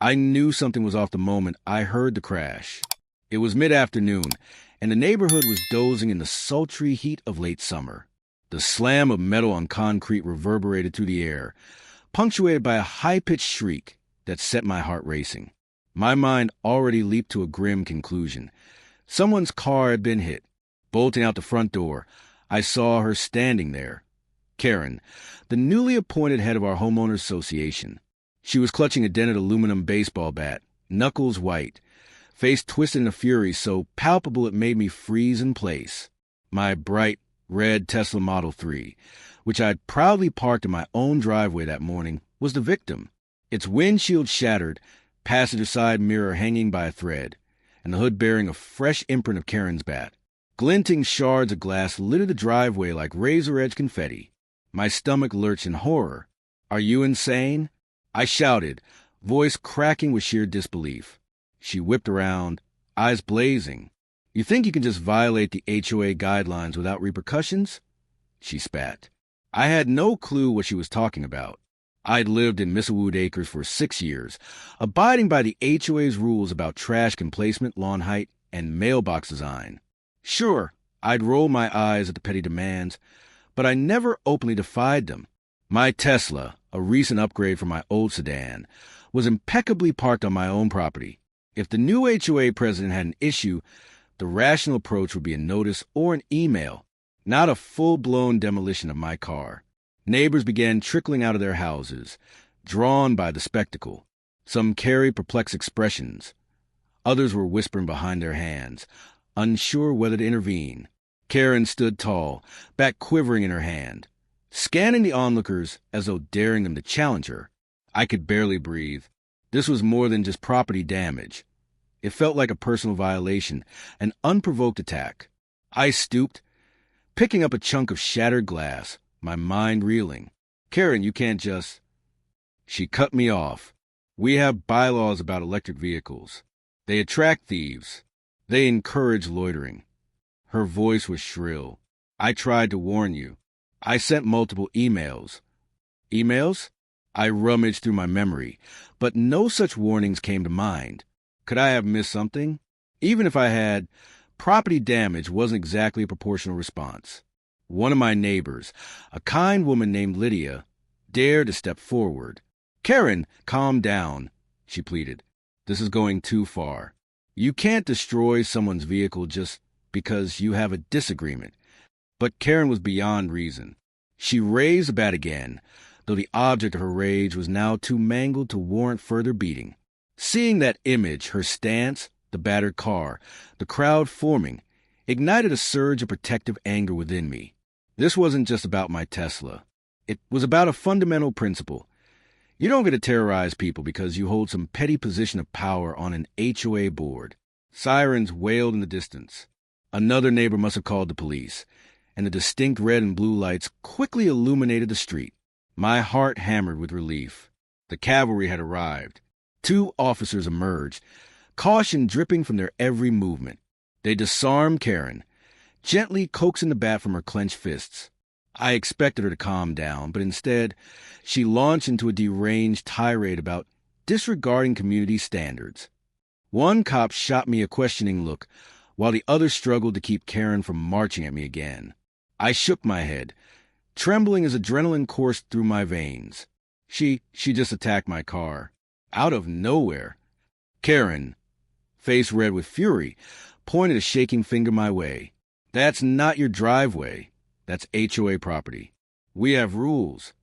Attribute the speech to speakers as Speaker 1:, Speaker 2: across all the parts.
Speaker 1: I knew something was off the moment I heard the crash. It was mid-afternoon, and the neighborhood was dozing in the sultry heat of late summer. The slam of metal on concrete reverberated through the air, punctuated by a high-pitched shriek that set my heart racing. My mind already leaped to a grim conclusion. Someone's car had been hit. Bolting out the front door, I saw her standing there. Karen, the newly appointed head of our homeowners association. She was clutching a dented aluminum baseball bat, knuckles white, face twisted in a fury so palpable it made me freeze in place. My bright, red Tesla Model 3, which I'd proudly parked in my own driveway that morning, was the victim. Its windshield shattered, passenger side mirror hanging by a thread, and the hood bearing a fresh imprint of Karen's bat. Glinting shards of glass littered the driveway like razor-edge confetti. My stomach lurched in horror. "Are you insane?" I shouted, voice cracking with sheer disbelief. She whipped around, eyes blazing. "You think you can just violate the HOA guidelines without repercussions?" She spat. I had no clue what she was talking about. I'd lived in Mistlewood Acres for 6 years, abiding by the HOA's rules about trash can placement, lawn height, and mailbox design. Sure, I'd roll my eyes at the petty demands, but I never openly defied them. My Tesla, a recent upgrade from my old sedan, was impeccably parked on my own property. If the new HOA president had an issue, the rational approach would be a notice or an email, not a full-blown demolition of my car. Neighbors began trickling out of their houses, drawn by the spectacle. Some carried perplexed expressions. Others were whispering behind their hands, unsure whether to intervene. Karen stood tall, bat quivering in her hand, scanning the onlookers as though daring them to challenge her. I could barely breathe. This was more than just property damage. It felt like a personal violation, an unprovoked attack. I stooped, picking up a chunk of shattered glass, my mind reeling. "Karen, you can't just—" She cut me off. "We have bylaws about electric vehicles. They attract thieves. They encourage loitering." Her voice was shrill. "I tried to warn you. I sent multiple emails." Emails? I rummaged through my memory, but no such warnings came to mind. Could I have missed something? Even if I had, property damage wasn't exactly a proportional response. One of my neighbors, a kind woman named Lydia, dared to step forward. "Karen, calm down," she pleaded. "This is going too far. You can't destroy someone's vehicle just because you have a disagreement." But Karen was beyond reason. She raised the bat again, though the object of her rage was now too mangled to warrant further beating. Seeing that image, her stance, the battered car, the crowd forming, ignited a surge of protective anger within me. This wasn't just about my Tesla. It was about a fundamental principle. You don't get to terrorize people because you hold some petty position of power on an HOA board. Sirens wailed in the distance. Another neighbor must have called the police, and the distinct red and blue lights quickly illuminated the street. My heart hammered with relief. The cavalry had arrived. 2 officers emerged, caution dripping from their every movement. They disarmed Karen, gently coaxing the bat from her clenched fists. I expected her to calm down, but instead, she launched into a deranged tirade about disregarding community standards. One cop shot me a questioning look, while the other struggled to keep Karen from marching at me again. I shook my head, trembling as adrenaline coursed through my veins. She just attacked my car. Out of nowhere. Karen, face red with fury, pointed a shaking finger my way. "That's not your driveway. That's HOA property. We have rules."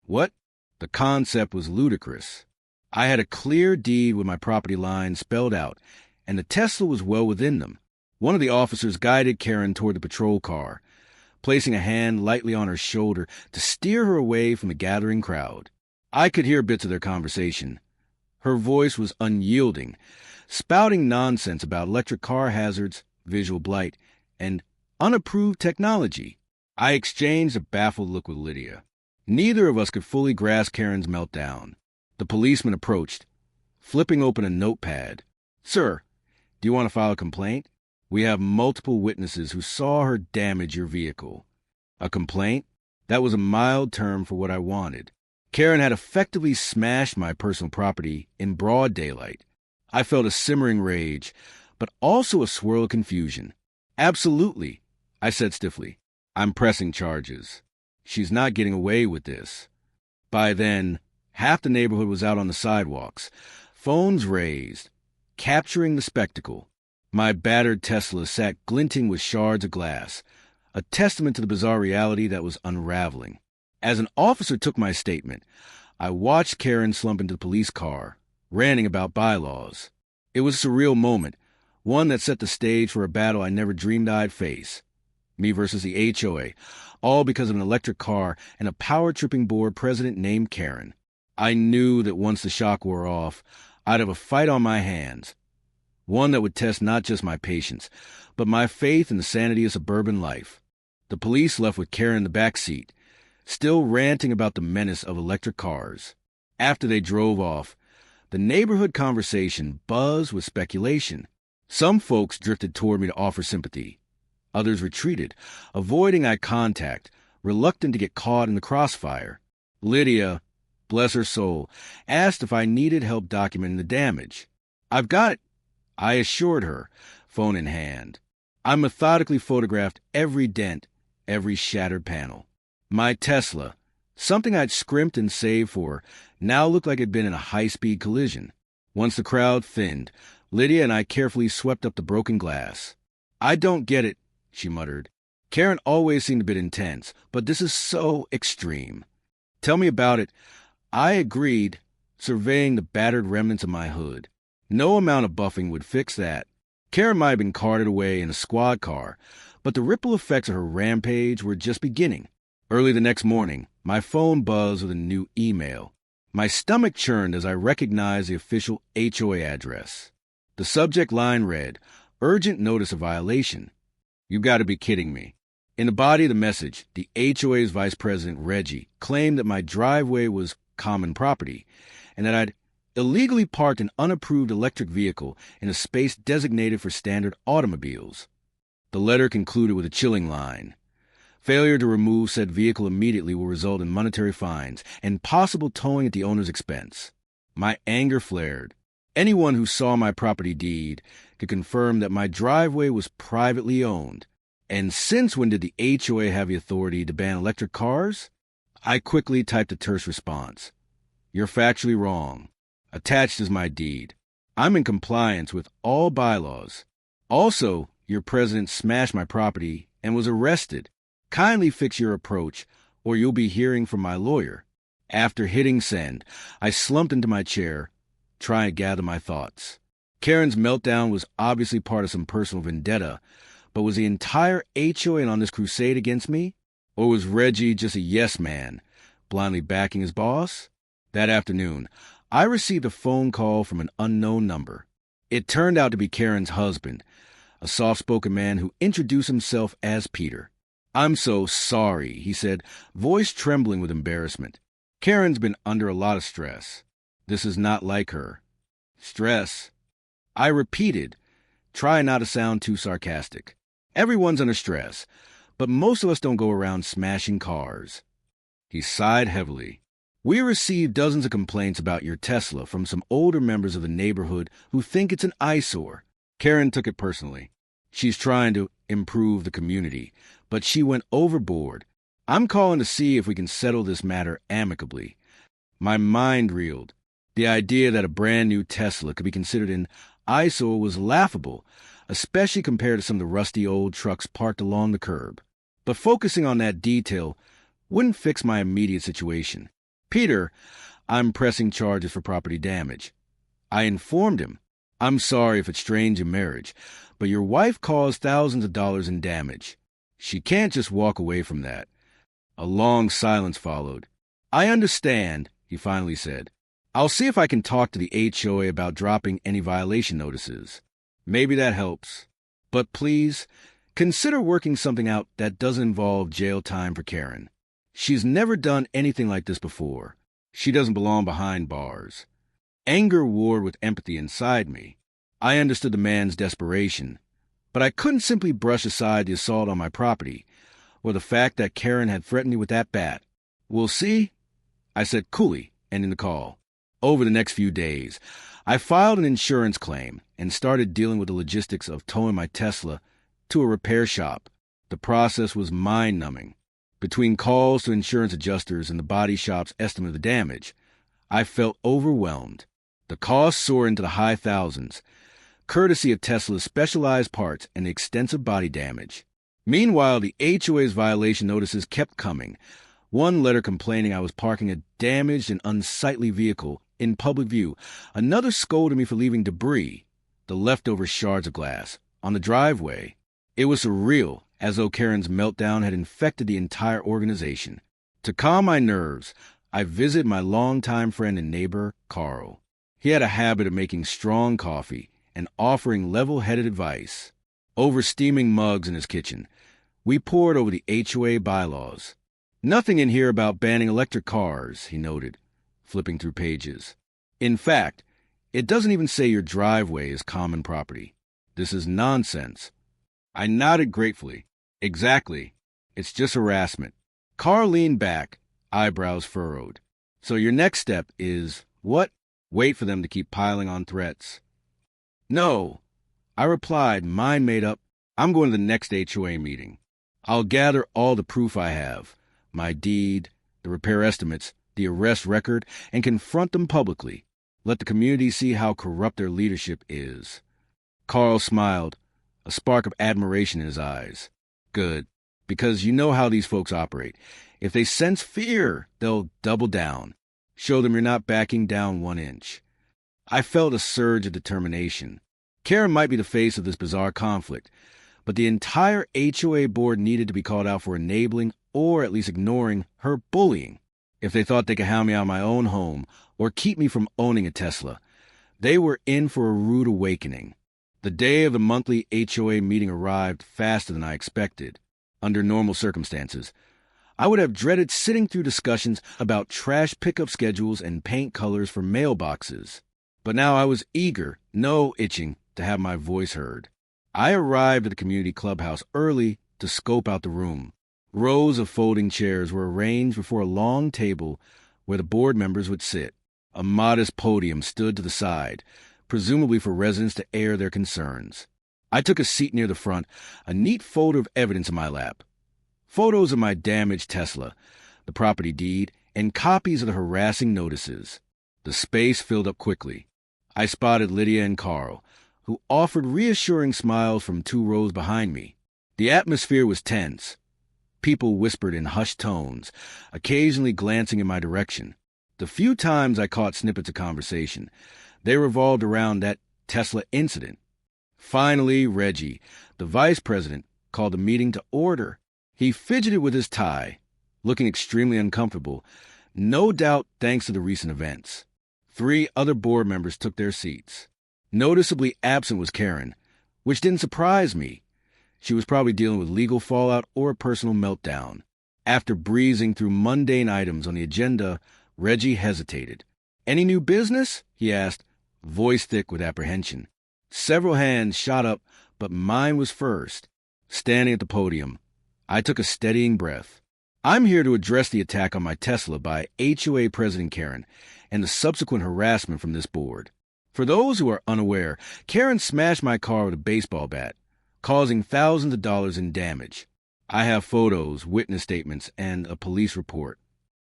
Speaker 1: What? The concept was ludicrous. I had a clear deed with my property line spelled out, and the Tesla was well within them. One of the officers guided Karen toward the patrol car, placing a hand lightly on her shoulder to steer her away from the gathering crowd. I could hear bits of their conversation. Her voice was unyielding, spouting nonsense about electric car hazards, visual blight, and unapproved technology. I exchanged a baffled look with Lydia. Neither of us could fully grasp Karen's meltdown. The policeman approached, flipping open a notepad. "Sir, do you want to file a complaint? We have multiple witnesses who saw her damage your vehicle." A complaint? That was a mild term for what I wanted. Karen had effectively smashed my personal property in broad daylight. I felt a simmering rage, but also a swirl of confusion. Absolutely, I said stiffly. I'm pressing charges. She's not getting away with this. By then, half the neighborhood was out on the sidewalks, phones raised, capturing the spectacle. My battered Tesla sat glinting with shards of glass, a testament to the bizarre reality that was unraveling. As an officer took my statement, I watched Karen slump into the police car, ranting about bylaws. It was a surreal moment, one that set the stage for a battle I never dreamed I'd face. Me versus the HOA, all because of an electric car and a power-tripping board president named Karen. I knew that once the shock wore off, I'd have a fight on my hands, one that would test not just my patience, but my faith in the sanity of suburban life. The police left with Karen in the back seat, still ranting about the menace of electric cars. After they drove off, the neighborhood conversation buzzed with speculation. Some folks drifted toward me to offer sympathy. Others retreated, avoiding eye contact, reluctant to get caught in the crossfire. Lydia, bless her soul, asked if I needed help documenting the damage. I've got it, I assured her, phone in hand. I methodically photographed every dent, every shattered panel. My Tesla, something I'd scrimped and saved for, now looked like it'd been in a high-speed collision. Once the crowd thinned, Lydia and I carefully swept up the broken glass. I don't get it, she muttered. Karen always seemed a bit intense, but this is so extreme. Tell me about it. I agreed, surveying the battered remnants of my hood. No amount of buffing would fix that. Karen might have been carted away in a squad car, but the ripple effects of her rampage were just beginning. Early the next morning, my phone buzzed with a new email. My stomach churned as I recognized the official HOA address. The subject line read, "Urgent notice of violation." You've got to be kidding me. In the body of the message, the HOA's vice president, Reggie, claimed that my driveway was common property and that I'd illegally parked an unapproved electric vehicle in a space designated for standard automobiles. The letter concluded with a chilling line. Failure to remove said vehicle immediately will result in monetary fines and possible towing at the owner's expense. My anger flared. Anyone who saw my property deed could confirm that my driveway was privately owned. And since when did the HOA have the authority to ban electric cars? I quickly typed a terse response. You're factually wrong. Attached is my deed. I'm in compliance with all bylaws. Also, your president smashed my property and was arrested. Kindly fix your approach, or you'll be hearing from my lawyer. After hitting send, I slumped into my chair, trying to gather my thoughts. Karen's meltdown was obviously part of some personal vendetta, but was the entire HOA on this crusade against me? Or was Reggie just a yes man, blindly backing his boss? That afternoon, I received a phone call from an unknown number. It turned out to be Karen's husband, a soft-spoken man who introduced himself as Peter. I'm so sorry, he said, voice trembling with embarrassment. Karen's been under a lot of stress. This is not like her. Stress? I repeated, trying not to sound too sarcastic. Everyone's under stress, but most of us don't go around smashing cars. He sighed heavily. We received dozens of complaints about your Tesla from some older members of the neighborhood who think it's an eyesore. Karen took it personally. She's trying to improve the community, but she went overboard. I'm calling to see if we can settle this matter amicably. My mind reeled. The idea that a brand new Tesla could be considered an eyesore was laughable, especially compared to some of the rusty old trucks parked along the curb. But focusing on that detail wouldn't fix my immediate situation. Peter, I'm pressing charges for property damage. I informed him. I'm sorry if it's strained your marriage, but your wife caused thousands of dollars in damage. She can't just walk away from that. A long silence followed. I understand, he finally said. I'll see if I can talk to the HOA about dropping any violation notices. Maybe that helps. But please, consider working something out that doesn't involve jail time for Karen. She's never done anything like this before. She doesn't belong behind bars. Anger warred with empathy inside me. I understood the man's desperation, but I couldn't simply brush aside the assault on my property, or the fact that Karen had threatened me with that bat. We'll see, I said coolly, ending the call. Over the next few days, I filed an insurance claim and started dealing with the logistics of towing my Tesla to a repair shop. The process was mind-numbing. Between calls to insurance adjusters and the body shop's estimate of the damage, I felt overwhelmed. The costs soared into the high thousands, courtesy of Tesla's specialized parts and the extensive body damage. Meanwhile, the HOA's violation notices kept coming. One letter complaining I was parking a damaged and unsightly vehicle in public view. Another scolded me for leaving debris, the leftover shards of glass, on the driveway. It was surreal, as though Karen's meltdown had infected the entire organization. To calm my nerves, I visited my longtime friend and neighbor, Carl. He had a habit of making strong coffee and offering level-headed advice. Over steaming mugs in his kitchen, we pored over the HOA bylaws. "Nothing in here about banning electric cars," he noted, flipping through pages. "In fact, it doesn't even say your driveway is common property. This is nonsense." I nodded gratefully. "Exactly. It's just harassment." Carl leaned back, eyebrows furrowed. "So your next step is what?" "Wait for them to keep piling on threats." "No," I replied, mind made up. "I'm going to the next HOA meeting. I'll gather all the proof I have, my deed, the repair estimates, the arrest record, and confront them publicly. Let the community see how corrupt their leadership is." Carl smiled, a spark of admiration in his eyes. "Good, because you know how these folks operate. If they sense fear, they'll double down. Show them you're not backing down 1 inch." I felt a surge of determination. Karen might be the face of this bizarre conflict, but the entire HOA board needed to be called out for enabling or at least ignoring her bullying. If they thought they could hound me out of my own home or keep me from owning a Tesla, they were in for a rude awakening. The day of the monthly HOA meeting arrived faster than I expected. Under normal circumstances, I would have dreaded sitting through discussions about trash pickup schedules and paint colors for mailboxes. But now I was eager, no itching, to have my voice heard. I arrived at the community clubhouse early to scope out the room. Rows of folding chairs were arranged before a long table where the board members would sit. A modest podium stood to the side, presumably for residents to air their concerns. I took a seat near the front, a neat folder of evidence in my lap. Photos of my damaged Tesla, the property deed, and copies of the harassing notices. The space filled up quickly. I spotted Lydia and Carl, who offered reassuring smiles from 2 rows behind me. The atmosphere was tense. People whispered in hushed tones, occasionally glancing in my direction. The few times I caught snippets of conversation, they revolved around that Tesla incident. Finally, Reggie, the vice president, called the meeting to order. He fidgeted with his tie, looking extremely uncomfortable, no doubt thanks to the recent events. 3 other board members took their seats. Noticeably absent was Karen, which didn't surprise me. She was probably dealing with legal fallout or a personal meltdown. After breezing through mundane items on the agenda, Reggie hesitated. "Any new business?" he asked, voice thick with apprehension. Several hands shot up, but mine was first. Standing at the podium, I took a steadying breath. "I'm here to address the attack on my Tesla by HOA President Karen and the subsequent harassment from this board. For those who are unaware, Karen smashed my car with a baseball bat, causing thousands of dollars in damage. I have photos, witness statements, and a police report."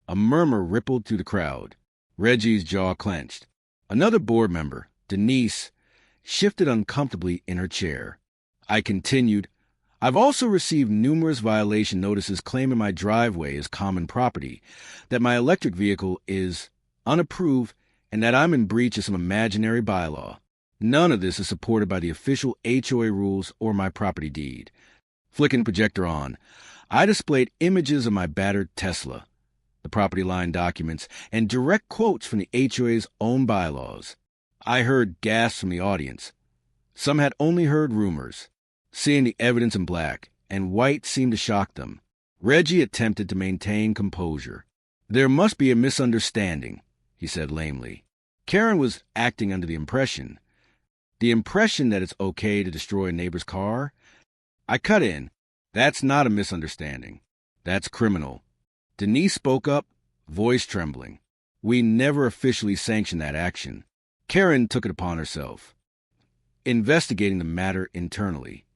Speaker 1: A murmur rippled through the crowd. Reggie's jaw clenched. Another board member, Denise, shifted uncomfortably in her chair. I continued, "I've also received numerous violation notices claiming my driveway is common property, that my electric vehicle is unapproved, and that I'm in breach of some imaginary bylaw. None of this is supported by the official HOA rules or my property deed." Flicking the projector on, I displayed images of my battered Tesla, the property line documents, and direct quotes from the HOA's own bylaws. I heard gasps from the audience. Some had only heard rumors. Seeing the evidence in black and white seemed to shock them. Reggie attempted to maintain composure. "There must be a misunderstanding," he said lamely. Karen was acting under the impression that it's okay to destroy a neighbor's car. I cut in. "That's not a misunderstanding. That's criminal." Denise spoke up, voice trembling. We never officially sanctioned that action. Karen took it upon herself, investigating the matter internally.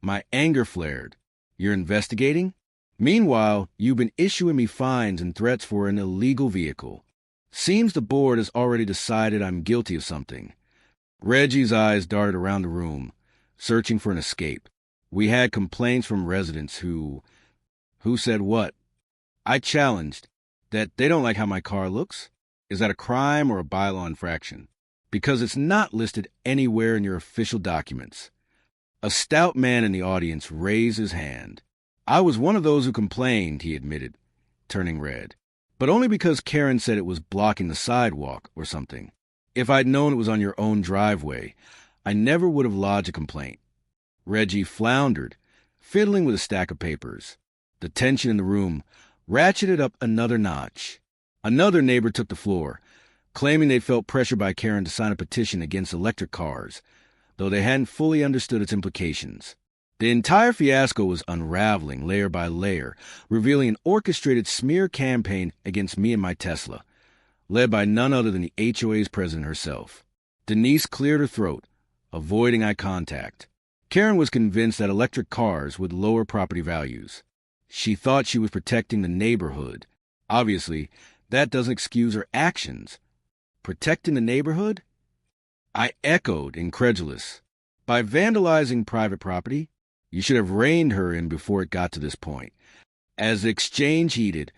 Speaker 1: My anger flared. You're investigating? Meanwhile, you've been issuing me fines and threats for an illegal vehicle. Seems the board has already decided I'm guilty of something. Reggie's eyes darted around the room, searching for an escape. We had complaints from residents who said what? I challenged that they don't like how my car looks. Is that a crime or a bylaw infraction? Because it's not listed anywhere in your official documents. A stout man in the audience raised his hand. I was one of those who complained, he admitted, turning red. But only because Karen said it was blocking the sidewalk or something. If I'd known it was on your own driveway, I never would have lodged a complaint. Reggie floundered, fiddling with a stack of papers. The tension in the room ratcheted up another notch. Another neighbor took the floor, claiming they felt pressure by Karen to sign a petition against electric cars, though they hadn't fully understood its implications. The entire fiasco was unraveling layer by layer, revealing an orchestrated smear campaign against me and my Tesla, led by none other than the HOA's president herself. Denise cleared her throat, avoiding eye contact. Karen was convinced that electric cars would lower property values. She thought she was protecting the neighborhood. Obviously, that doesn't excuse her actions. Protecting the neighborhood? I echoed, incredulous. By vandalizing private property? You should have reined her in before it got to this point. As the exchange heated,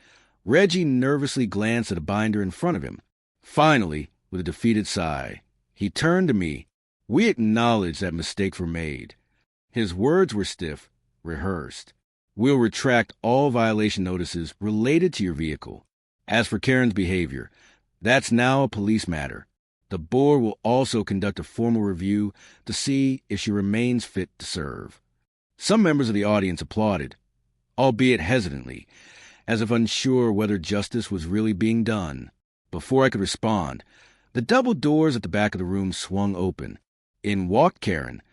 Speaker 1: Reggie nervously glanced at a binder in front of him. Finally, with a defeated sigh, he turned to me. We acknowledged that mistakes were made. His words were stiff, rehearsed. We'll retract all violation notices related to your vehicle. As for Karen's behavior, that's now a police matter. The board will also conduct a formal review to see if she remains fit to serve. Some members of the audience applauded, albeit hesitantly, as if unsure whether justice was really being done. Before I could respond, the double doors at the back of the room swung open. In walked Karen,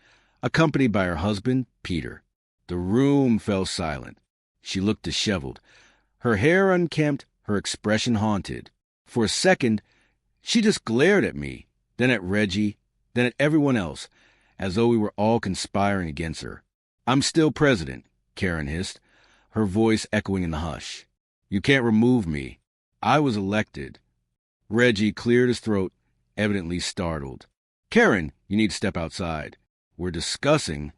Speaker 1: accompanied by her husband, Peter. The room fell silent. She looked disheveled, her hair unkempt, her expression haunted. For a second, she just glared at me, then at Reggie, then at everyone else, as though we were all conspiring against her. I'm still president, Karen hissed, her voice echoing in the hush. You can't remove me. I was elected. Reggie cleared his throat, evidently startled. Karen, you need to step outside. We're discussing.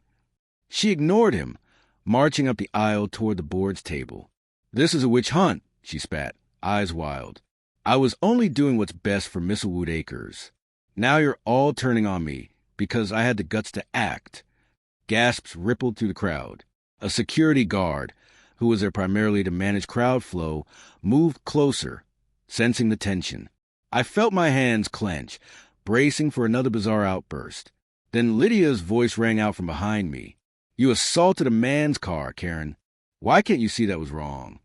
Speaker 1: She ignored him, marching up the aisle toward the board's table. This is a witch hunt, she spat, eyes wild. I was only doing what's best for Mistlewood Acres. Now you're all turning on me because I had the guts to act. Gasps rippled through the crowd. A security guard, who was there primarily to manage crowd flow, moved closer, sensing the tension. I felt my hands clench, bracing for another bizarre outburst. Then Lydia's voice rang out from behind me. You assaulted a man's car, Karen. Why can't you see that was wrong?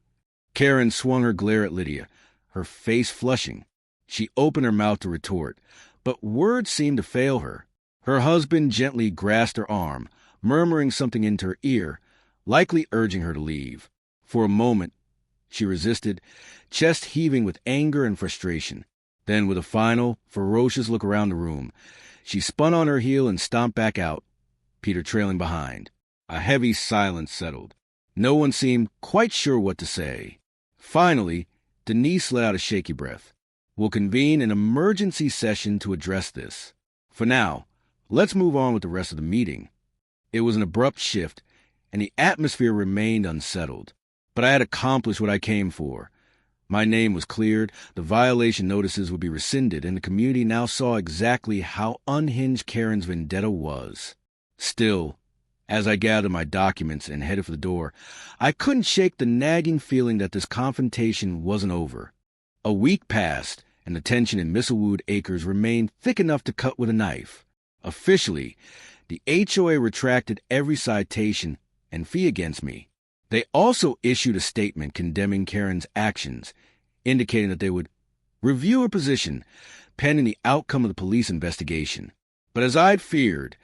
Speaker 1: Karen swung her glare at Lydia, her face flushing. She opened her mouth to retort, but words seemed to fail her. Her husband gently grasped her arm, murmuring something into her ear, likely urging her to leave. For a moment, she resisted, chest heaving with anger and frustration. Then, with a final, ferocious look around the room, she spun on her heel and stomped back out, Peter trailing behind. A heavy silence settled. No one seemed quite sure what to say. Finally, Denise let out a shaky breath. We'll convene an emergency session to address this. For now, let's move on with the rest of the meeting. It was an abrupt shift, and the atmosphere remained unsettled. But I had accomplished what I came for. My name was cleared, the violation notices would be rescinded, and the community now saw exactly how unhinged Karen's vendetta was. Still, as I gathered my documents and headed for the door, I couldn't shake the nagging feeling that this confrontation wasn't over. A week passed, and the tension in Mistlewood Acres remained thick enough to cut with a knife. Officially, the HOA retracted every citation and fee against me. They also issued a statement condemning Karen's actions, indicating that they would review her position pending the outcome of the police investigation. But as I'd feared,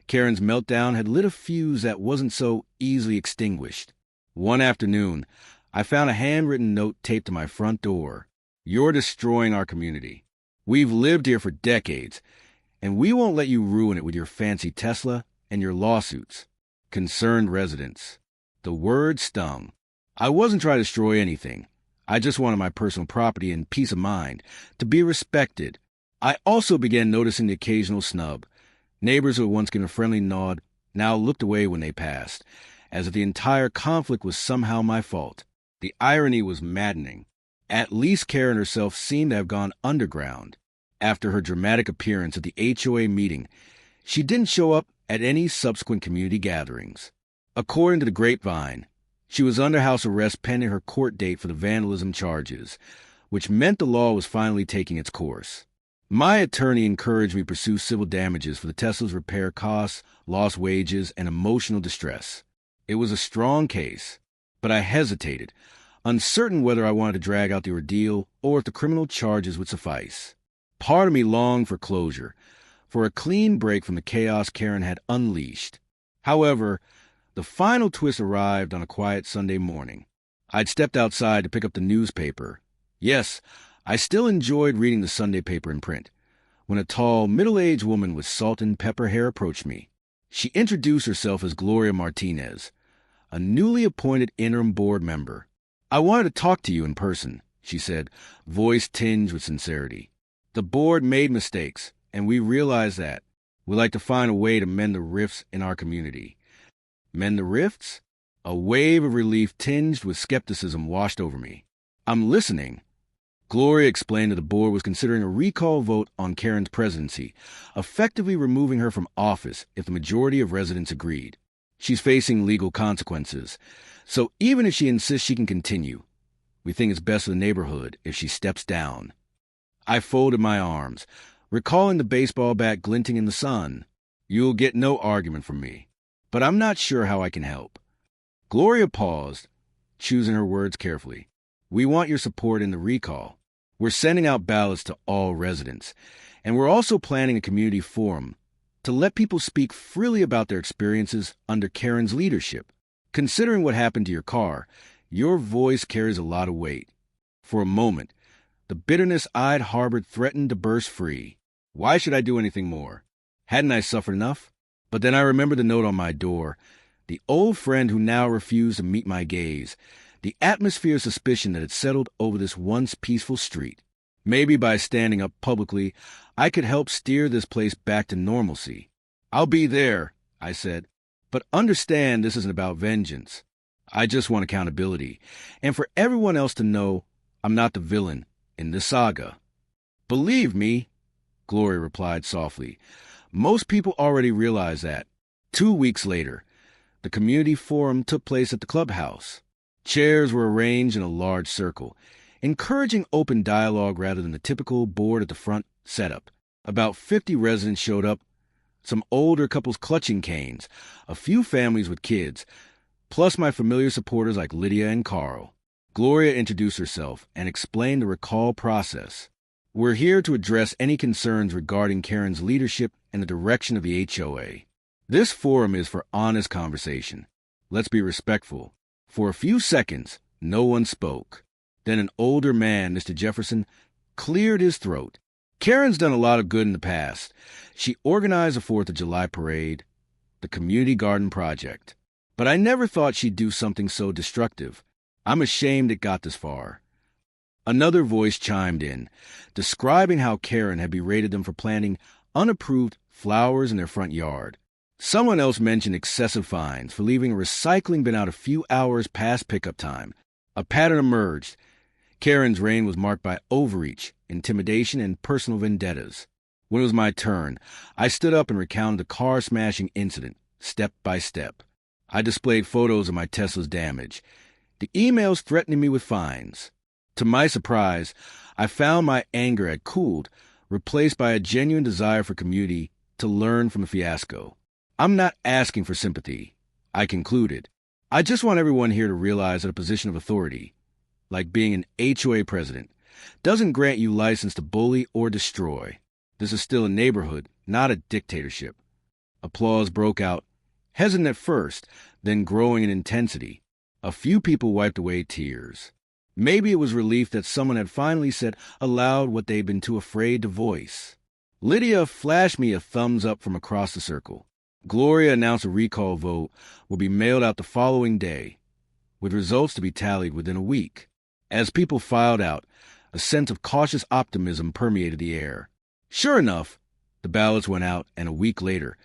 Speaker 1: Karen's meltdown had lit a fuse that wasn't so easily extinguished. One afternoon, I found a handwritten note taped to my front door. You're destroying our community. We've lived here for decades, and we won't let you ruin it with your fancy Tesla and your lawsuits. Concerned residents. The word stung. I wasn't trying to destroy anything. I just wanted my personal property and peace of mind to be respected. I also began noticing the occasional snub. Neighbors who had once given a friendly nod now looked away when they passed, as if the entire conflict was somehow my fault. The irony was maddening. At least Karen herself seemed to have gone underground. After her dramatic appearance at the HOA meeting, she didn't show up at any subsequent community gatherings. According to the grapevine, she was under house arrest pending her court date for the vandalism charges, which meant the law was finally taking its course. My attorney encouraged me to pursue civil damages for the Tesla's repair costs, lost wages, and emotional distress. It was a strong case, but I hesitated, uncertain whether I wanted to drag out the ordeal or if the criminal charges would suffice. Part of me longed for closure, for a clean break from the chaos Karen had unleashed. However, the final twist arrived on a quiet Sunday morning. I'd stepped outside to pick up the newspaper. Yes, I still enjoyed reading the Sunday paper in print, when a tall, middle-aged woman with salt and pepper hair approached me. She introduced herself as Gloria Martinez, a newly appointed interim board member. "I wanted to talk to you in person," she said, voice tinged with sincerity. "The board made mistakes, and we realize that. We'd like to find a way to mend the rifts in our community." Mend the rifts? A wave of relief tinged with skepticism washed over me. "I'm listening." Gloria explained that the board was considering a recall vote on Karen's presidency, effectively removing her from office if the majority of residents agreed. She's facing legal consequences, so even if she insists she can continue, we think it's best for the neighborhood if she steps down. I folded my arms, recalling the baseball bat glinting in the sun. "You'll get no argument from me, but I'm not sure how I can help." Gloria paused, choosing her words carefully. "We want your support in the recall. We're sending out ballots to all residents, and we're also planning a community forum to let people speak freely about their experiences under Karen's leadership. Considering what happened to your car, your voice carries a lot of weight." For a moment, the bitterness I'd harbored threatened to burst free. Why should I do anything more? Hadn't I suffered enough? But then I remembered the note on my door, the old friend who now refused to meet my gaze, the atmosphere of suspicion that had settled over this once peaceful street. Maybe by standing up publicly, I could help steer this place back to normalcy. "I'll be there," I said, "but understand this isn't about vengeance. I just want accountability, and for everyone else to know I'm not the villain in this saga." "Believe me," Gloria replied softly, "most people already realize that." 2 weeks later, the community forum took place at the clubhouse. Chairs were arranged in a large circle, encouraging open dialogue rather than the typical board at the front setup. About 50 residents showed up, some older couples clutching canes, a few families with kids, plus my familiar supporters like Lydia and Carl. Gloria introduced herself and explained the recall process. "We're here to address any concerns regarding Karen's leadership and the direction of the HOA. This forum is for honest conversation. Let's be respectful." For a few seconds, no one spoke. Then an older man, Mr. Jefferson, cleared his throat. "Karen's done a lot of good in the past. She organized the 4th of July parade, the community garden project. But I never thought she'd do something so destructive. I'm ashamed it got this far." Another voice chimed in, describing how Karen had berated them for planting unapproved flowers in their front yard. Someone else mentioned excessive fines for leaving a recycling bin out a few hours past pickup time. A pattern emerged. Karen's reign was marked by overreach, intimidation, and personal vendettas. When it was my turn, I stood up and recounted the car-smashing incident, step by step. I displayed photos of my Tesla's damage, the emails threatening me with fines. To my surprise, I found my anger had cooled, replaced by a genuine desire for community to learn from the fiasco. "I'm not asking for sympathy," I concluded. "I just want everyone here to realize that a position of authority, like being an HOA president, doesn't grant you license to bully or destroy. This is still a neighborhood, not a dictatorship." Applause broke out, hesitant at first, then growing in intensity. A few people wiped away tears. Maybe it was relief that someone had finally said aloud what they'd been too afraid to voice. Lydia flashed me a thumbs up from across the circle. Gloria announced a recall vote would be mailed out the following day, with results to be tallied within a week. As people filed out, a sense of cautious optimism permeated the air. Sure enough, the ballots went out, and a week later,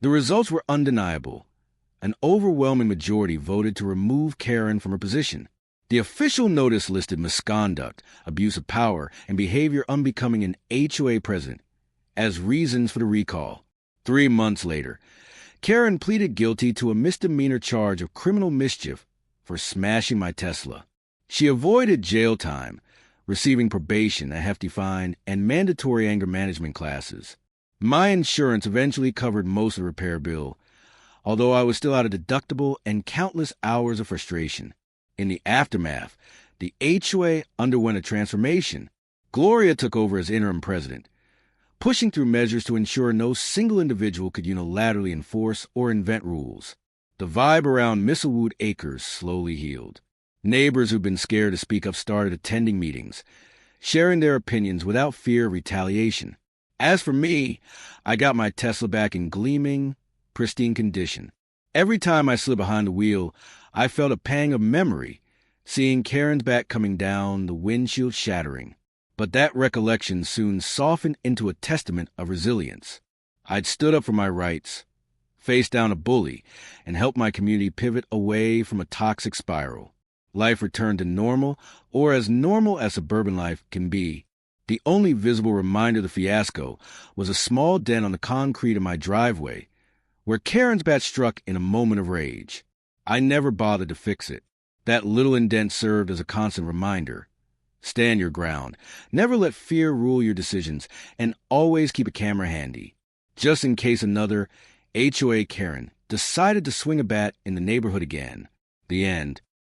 Speaker 1: the results were undeniable. An overwhelming majority voted to remove Karen from her position. The official notice listed misconduct, abuse of power, and behavior unbecoming an HOA president as reasons for the recall. 3 months later, Karen pleaded guilty to a misdemeanor charge of criminal mischief for smashing my Tesla. She avoided jail time, receiving probation, a hefty fine, and mandatory anger management classes. My insurance eventually covered most of the repair bill, although I was still out of deductible and countless hours of frustration. In the aftermath, the HOA underwent a transformation. Gloria took over as interim president, pushing through measures to ensure no single individual could unilaterally enforce or invent rules. The vibe around Mistlewood Acres slowly healed. Neighbors who'd been scared to speak up started attending meetings, sharing their opinions without fear of retaliation. As for me, I got my Tesla back in gleaming, pristine condition. Every time I slid behind the wheel, I felt a pang of memory, seeing Karen's back coming down, the windshield shattering. But that recollection soon softened into a testament of resilience. I'd stood up for my rights, faced down a bully, and helped my community pivot away from a toxic spiral. Life returned to normal, or as normal as suburban life can be. The only visible reminder of the fiasco was a small dent on the concrete of my driveway, where Karen's bat struck in a moment of rage. I never bothered to fix it. That little indent served as a constant reminder. Stand your ground. Never let fear rule your decisions, and always keep a camera handy, just in case another HOA Karen decided to swing a bat in the neighborhood again. The end.